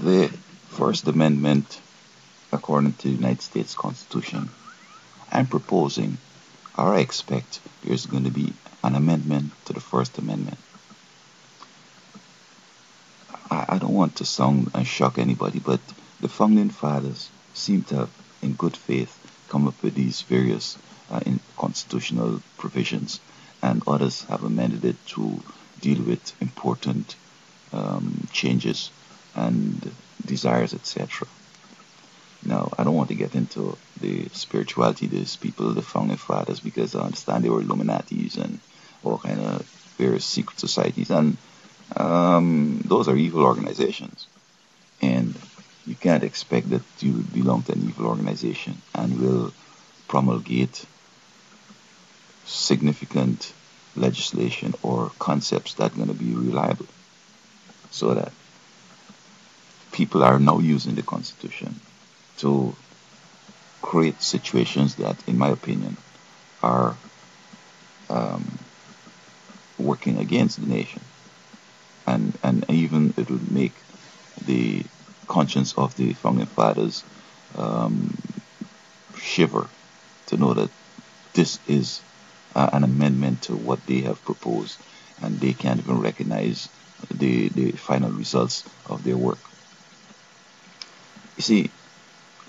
The First Amendment, according to the United States Constitution, I'm proposing, or I expect, there's going to be an amendment to the First Amendment. I don't want to sound and shock anybody, but the founding fathers seem to have, in good faith, come up with these various constitutional provisions, and others have amended it to deal with important changes and desires, etc. Now, I don't want to get into the spirituality of these people, the founding fathers, because I understand they were Illuminatis and all kind of various secret societies, and those are evil organizations. And you can't expect that you belong to an evil organization and will promulgate significant legislation or concepts that are going to be reliable. So that people are now using the Constitution to create situations that, in my opinion, are working against the nation. And even it would make the conscience of the founding fathers shiver to know that this is an amendment to what they have proposed, and they can't even recognize the final results of their work. You see,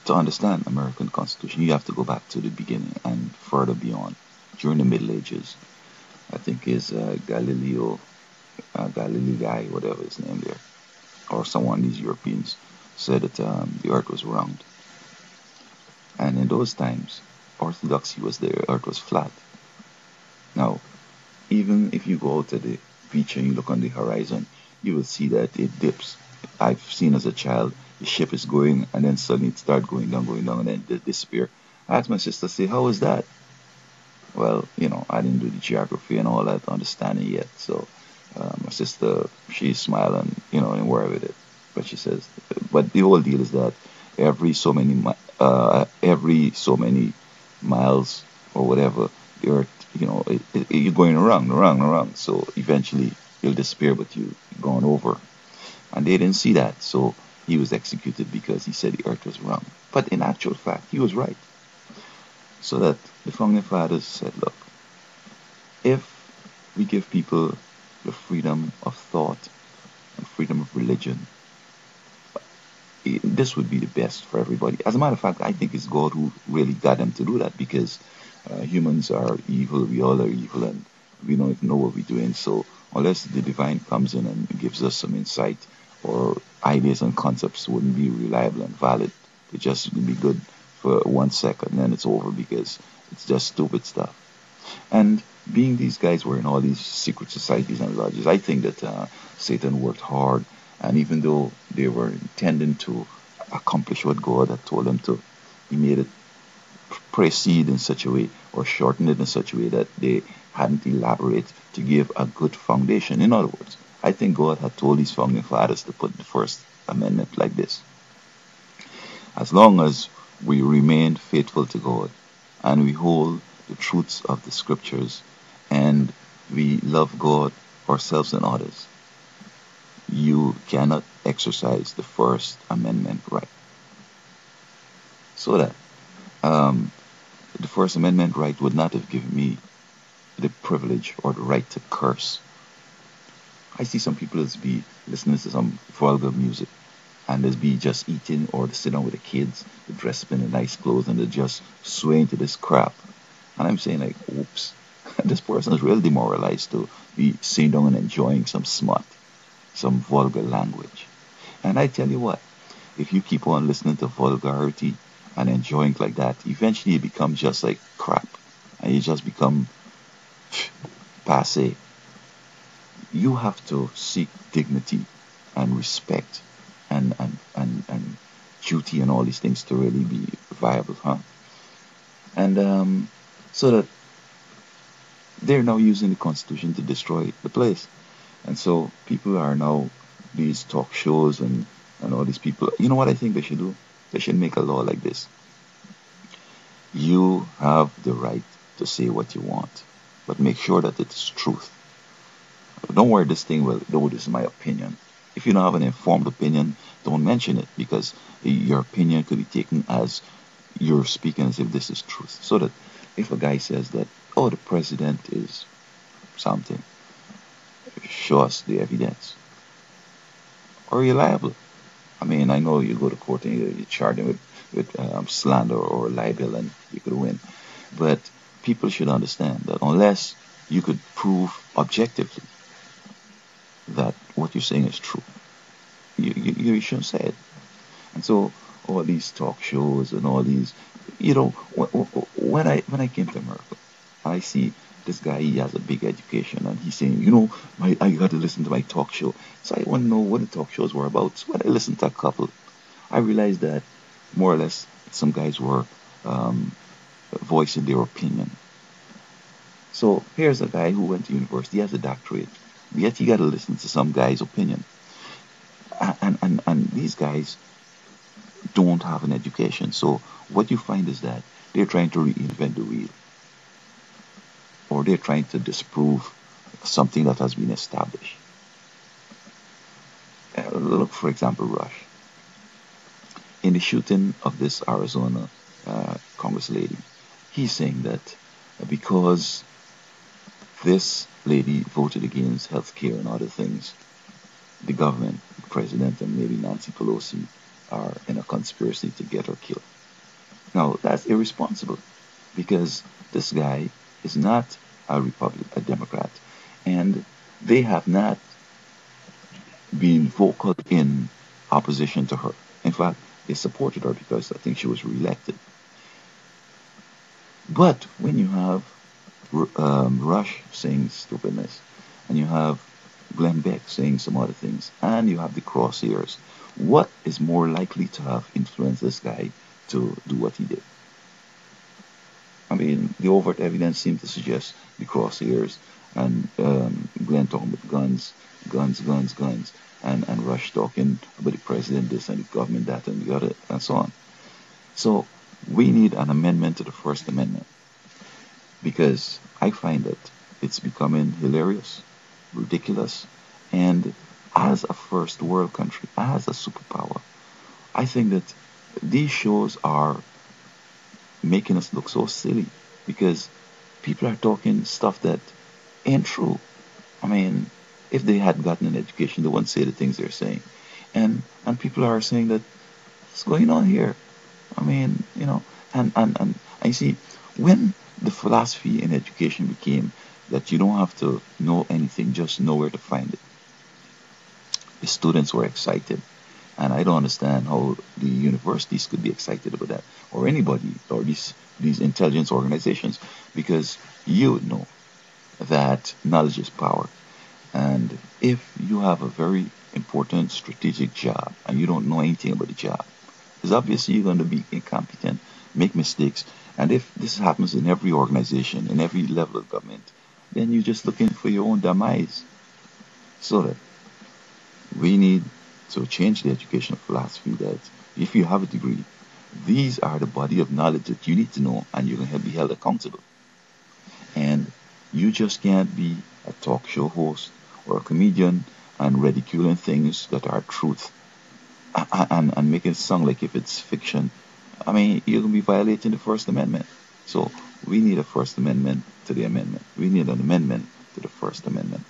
to understand American Constitution, you have to go back to the beginning and further beyond. During the Middle Ages, I think is Galilei, whatever his name there, or someone, these Europeans, said that the earth was round. And in those times, orthodoxy was the earth was flat. Now, even if you go out to the beach and you look on the horizon, you will see that it dips. I've seen as a child, the ship is going and then suddenly it starts going down, and then it disappear. I asked my sister, say, how is that? Well, I didn't do the geography and all that understanding yet. So my sister, she smiled and, and worried with it. But she says, but the whole deal is that every so many miles or whatever, the earth, you're going around. So eventually you'll disappear, but you've gone over. And they didn't see that. So he was executed because he said the earth was round. But in actual fact, he was right. So that the founding fathers said, look, if we give people the freedom of thought and freedom of religion, this would be the best for everybody. As a matter of fact, I think it's God who really got them to do that, because humans are evil, we all are evil, and we don't even know what we're doing. So unless the divine comes in and gives us some insight, or ideas and concepts wouldn't be reliable and valid, they just would be good for 1 second and then it's over, because it's just stupid stuff. And being these guys were in all these secret societies and lodges, I think that Satan worked hard, and even though they were intending to accomplish what God had told them to, he made it proceed in such a way, or shorten it in such a way, that they hadn't elaborate to give a good foundation. In other words, I think God had told these founding fathers to put the First Amendment like this: as long as we remain faithful to God and we hold the truths of the scriptures and we love God, ourselves, and others, you cannot exercise the First Amendment right. So that the First Amendment right would not have given me the privilege or the right to curse. I see some people just be listening to some vulgar music, and just be just eating, or to sit down with the kids, they dress up in the nice clothes, and they're just swaying to this crap. And I'm saying, like, oops, this person is really demoralized to be sitting down and enjoying some smut, some vulgar language. And I tell you what, if you keep on listening to vulgarity and enjoying like that, eventually you become just like crap, and you just become passe. You have to seek dignity and respect and duty and all these things to really be viable, huh? And so that they're now using the Constitution to destroy the place. And so people are now, these talk shows and all these people, you know what I think they should do? They should make a law like this: you have the right to say what you want, but make sure that it's truth. Don't worry this thing, well, no, this is my opinion. If you don't have an informed opinion, don't mention it, because your opinion could be taken as you're speaking as if this is truth. So that if a guy says that, oh, the president is something, show us the evidence. Or you're liable. I mean, I know you go to court and you charge him with slander or libel and you could win. But people should understand that unless you could prove objectively that what you're saying is true, you shouldn't say it. And so all these talk shows and all these, when I came to America, I see this guy, he has a big education, and he's saying, I got to listen to my talk show. So I want to know what the talk shows were about. So when I listened to a couple, I realized that more or less some guys were voicing their opinion. So here's a guy who went to university, he has a doctorate, yet he got to listen to some guy's opinion. And these guys don't have an education. So what you find is that they're trying to reinvent the wheel, or they're trying to disprove something that has been established. Look, for example, Rush. In the shooting of this Arizona Congress lady, he's saying that because this lady voted against health care and other things, the government, the president, and maybe Nancy Pelosi are in a conspiracy to get her killed. Now, that's irresponsible, because this guy is not a Democrat, and they have not been vocal in opposition to her. In fact, they supported her because I think she was reelected. But when you have Rush saying stupidness, and you have Glenn Beck saying some other things, and you have the crosshairs, what is more likely to have influenced this guy to do what he did? I mean, the overt evidence seemed to suggest the crosshairs, and Glenn talking about guns, and Rush talking about the president this and the government that and the other, and so on. So we need an amendment to the First Amendment, because I find that it's becoming hilarious, ridiculous, and as a first world country, as a superpower, I think that these shows are making us look so silly, because people are talking stuff that ain't true. I mean, if they had gotten an education, they wouldn't say the things they're saying. And people are saying that what's going on here? I mean, and I see when the philosophy in education became that you don't have to know anything, just know where to find it. The students were excited. And I don't understand how the universities could be excited about that, or anybody, or these intelligence organizations, because you would know that knowledge is power. And if you have a very important strategic job and you don't know anything about the job, it's obviously you're going to be incompetent, make mistakes. And if this happens in every organization, in every level of government, then you're just looking for your own demise. So that we need to change the educational philosophy that if you have a degree, these are the body of knowledge that you need to know, and you're going to be held accountable. And you just can't be a talk show host or a comedian and ridiculing things that are truth, and making it sound like if it's fiction. I mean, you're going to be violating the First Amendment. So we need a First Amendment to the amendment. We need an amendment to the First Amendment.